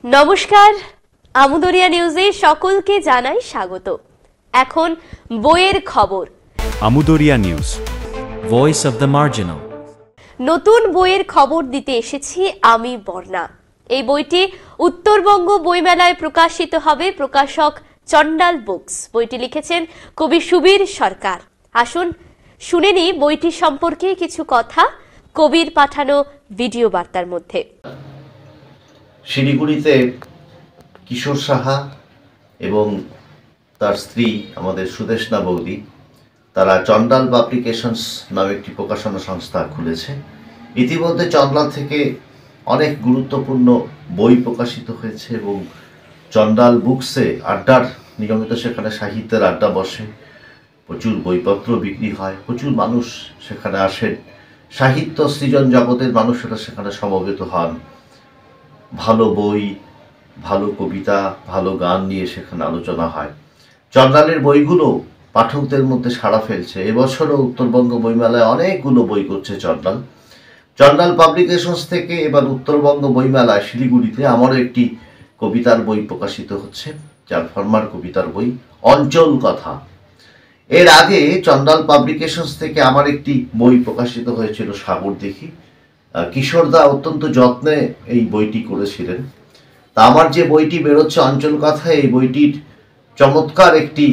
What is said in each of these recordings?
নমস্কার, আমুদরিয়া নিউজে সকলকে জানাই স্বাগত। এখন বইয়ের খবর। Amudariya news, voice of the marginal. নতুন বইয়ের খবর দিতে এসেছি আমি বর্ণা। এই বইটি উত্তরবঙ্গ বইমেলায় প্রকাশিত হবে। প্রকাশক চন্ডাল বুকস। বইটি লিখেছেন কবি সুবীর সরকার। আসুন শুনে নি বইটি সম্পর্কে কিছু কথা কবির পাঠানো ভিডিও বার্তার মধ্যে। শিলিগুড়িতে কিশোর সাহা এবং তার স্ত্রী আমাদের সুদেশনা বৌদি তারা চন্ডাল পাবলিকেশনস নামে একটি প্রকাশনা সংস্থা খুলেছে। ইতিমধ্যে চন্ডাল থেকে অনেক গুরুত্বপূর্ণ বই প্রকাশিত হয়েছে এবং চন্ডাল বুকসে আড্ডার নিয়মিত সেখানে সাহিত্যের আড্ডা বসে, প্রচুর বইপত্র বিক্রি হয়, প্রচুর মানুষ সেখানে আসেন, সাহিত্য সৃজন জগতের মানুষেরা সেখানে সমবেত হন। ভালো বই, ভালো কবিতা, ভালো গান নিয়ে সেখানে আলোচনা হয়। চন্ডালের বইগুলো পাঠকদের মধ্যে সাড়া ফেলছে। এবছরও উত্তরবঙ্গ বইমেলায় অনেকগুলো বই করছে চন্ডাল। চন্ডাল পাবলিকেশনস থেকে এবার উত্তরবঙ্গ বইমেলায় শিলিগুড়িতে আমারও একটি কবিতার বই প্রকাশিত হচ্ছে, যার ফরমার কবিতার বই অঞ্চল কথা। এর আগে চন্ডাল পাবলিকেশনস থেকে আমার একটি বই প্রকাশিত হয়েছিল সাগর দেখি। কিশোরদা অত্যন্ত যত্নে এই বইটি করেছিলেন। তা আমার যে বইটি বেরোচ্ছে অঞ্চল কথা, এই বইটির চমৎকার একটি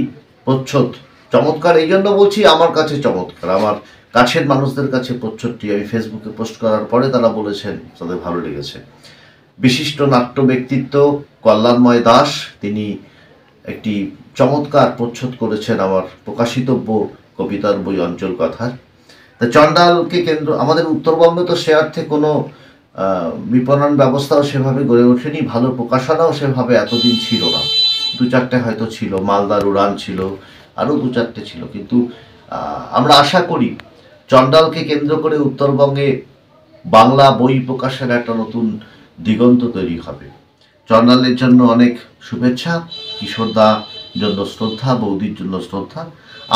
প্রচ্ছদ। চমৎকার এই জন্য বলছি, আমার কাছে চমৎকার, আমার কাছের মানুষদের কাছে প্রচ্ছদটি আমি ফেসবুকে পোস্ট করার পরে তারা বলেছেন তাদের ভালো লেগেছে। বিশিষ্ট নাট্য ব্যক্তিত্ব কল্যাণময় দাস তিনি একটি চমৎকার প্রচ্ছদ করেছেন আমার প্রকাশিতব্য কবিতার বই অঞ্চল কথার। তা চন্ডালকে কেন্দ্র, আমাদের উত্তরবঙ্গে তো সে অর্থে কোনো বিপণন ব্যবস্থাও সেভাবে গড়ে ওঠেনি, ভালো প্রকাশনাও সেভাবে এতদিন ছিল না। দু চারটে হয়তো ছিল, মালদার উড়ান ছিল, আরও দু চারটে ছিল, কিন্তু আমরা আশা করি চন্ডালকে কেন্দ্র করে উত্তরবঙ্গে বাংলা বই প্রকাশের একটা নতুন দিগন্ত তৈরি হবে। চন্ডালের জন্য অনেক শুভেচ্ছা, কিশোরদার জন্য শ্রদ্ধা, বৌদির জন্য শ্রদ্ধা।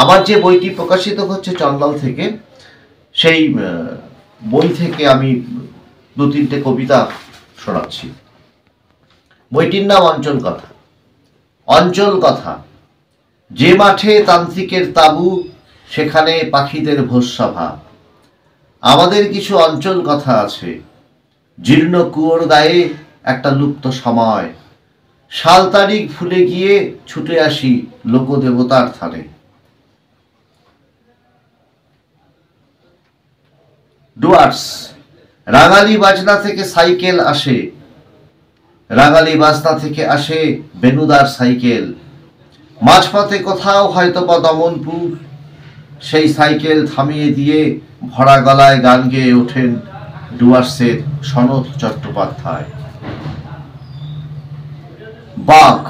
আমার যে বইটি প্রকাশিত হচ্ছে চন্ডাল থেকে, সেই বই থেকে আমি দু তিনটে কবিতা শোনাচ্ছি। বইটির নাম অঞ্চল কথা। অঞ্চল কথা, যে মাঠে তান্ত্রিকের তাবু, সেখানে পাখিদের ভোজসভা। আমাদের কিছু অঞ্চল কথা আছে, জীর্ণ কুয়োর গায়ে একটা লুপ্ত সময়। সাল তারিখ ভুলে গিয়ে ছুটে আসি লোকদেবতার থানে। ডুয়ার্স, রাঙালি বাজনা থেকে সাইকেল আসে, রাঙালি বাজনা থেকে আসে বেনুদার সাইকেল। মাঝপথে কোথাও হয়তো বা দমনপুর, সেই সাইকেল থামিয়ে দিয়ে ভরা গলায় গান গেয়ে ওঠেন ডুয়ার্সের সনদ চট্টোপাধ্যায়। বাঘ,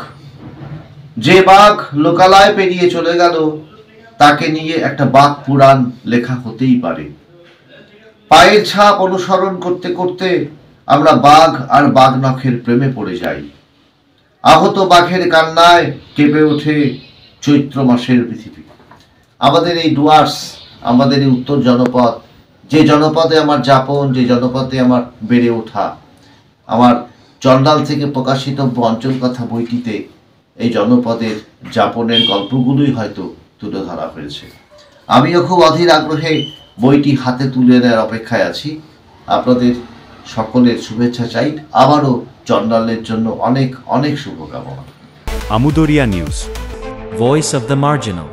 যে বাঘ লোকালয় পেরিয়ে চলে গেল, তাকে নিয়ে একটা বাঘ পুরাণ লেখা হতেই পারে। পায়ের ছাপ অনুসরণ করতে করতে আমরা বাঘ আর বাঘ নখের প্রেমে পড়ে যাই। আহত বাঘের কান্নায় কেঁপে ওঠে চৈত্র মাসের পৃথিবী। আমাদের এই ডুয়ার্স, আমাদের এই উত্তর জনপদ, যে জনপদে আমার যাপন, যে জনপদে আমার বেড়ে ওঠা, আমার চন্ডাল থেকে প্রকাশিত অঞ্চল কথা বইটিতে এই জনপদের যাপনের গল্পগুলোই হয়তো তুলে ধরা হয়েছে। আমিও খুব অধীর আগ্রহে বইটি হাতে তুলে নেওয়ার অপেক্ষায় আছি। আপনাদের সকলের শুভেচ্ছা চাই। আবারও চন্ডালের জন্য অনেক অনেক শুভকামনা। Amudariya news, voice of the marginal.